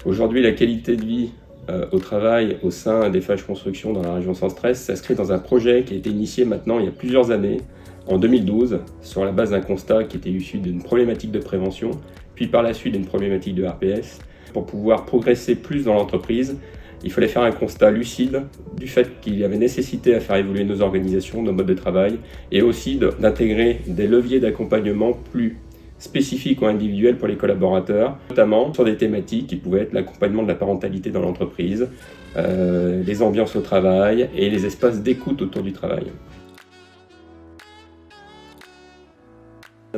Aujourd'hui, la qualité de vie au travail au sein d'Eiffage Construction dans la région Sans Stress s'inscrit dans un projet qui a été initié maintenant il y a plusieurs années, en 2012, sur la base d'un constat qui était issu d'une problématique de prévention, puis par la suite d'une problématique de RPS. Pour pouvoir progresser plus dans l'entreprise, il fallait faire un constat lucide du fait qu'il y avait nécessité à faire évoluer nos organisations, nos modes de travail, et aussi d'intégrer des leviers d'accompagnement plus spécifiques ou individuels pour les collaborateurs, notamment sur des thématiques qui pouvaient être l'accompagnement de la parentalité dans l'entreprise, les ambiances au travail et les espaces d'écoute autour du travail.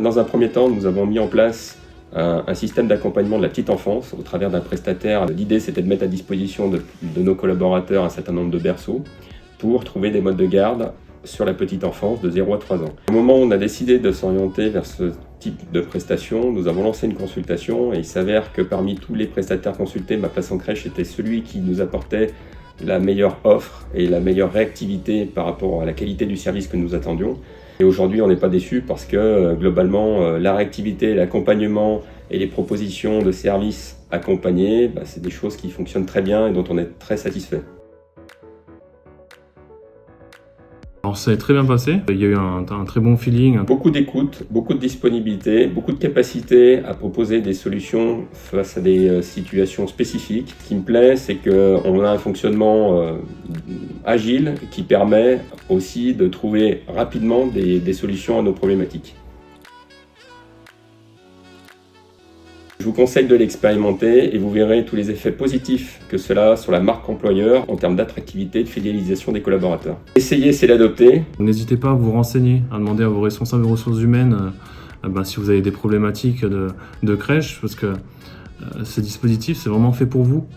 Dans un premier temps, nous avons mis en place un système d'accompagnement de la petite enfance au travers d'un prestataire. L'idée, c'était de mettre à disposition de nos collaborateurs un certain nombre de berceaux pour trouver des modes de garde sur la petite enfance de 0 à 3 ans. Au moment où on a décidé de s'orienter vers ce type de prestation, nous avons lancé une consultation et il s'avère que parmi tous les prestataires consultés, Ma Place en Crèche était celui qui nous apportait la meilleure offre et la meilleure réactivité par rapport à la qualité du service que nous attendions. Et aujourd'hui, on n'est pas déçus parce que globalement, la réactivité, l'accompagnement et les propositions de services accompagnés, c'est des choses qui fonctionnent très bien et dont on est très satisfait. Alors ça s'est très bien passé, il y a eu un très bon feeling. Beaucoup d'écoute, beaucoup de disponibilité, beaucoup de capacité à proposer des solutions face à des situations spécifiques. Ce qui me plaît, c'est qu'on a un fonctionnement agile qui permet aussi de trouver rapidement des solutions à nos problématiques. Je vous conseille de l'expérimenter et vous verrez tous les effets positifs que cela a sur la marque employeur en termes d'attractivité et de fidélisation des collaborateurs. Essayez, c'est l'adopter. N'hésitez pas à vous renseigner, à demander à vos responsables des ressources humaines si vous avez des problématiques de crèche, parce que ces dispositifs, c'est vraiment fait pour vous.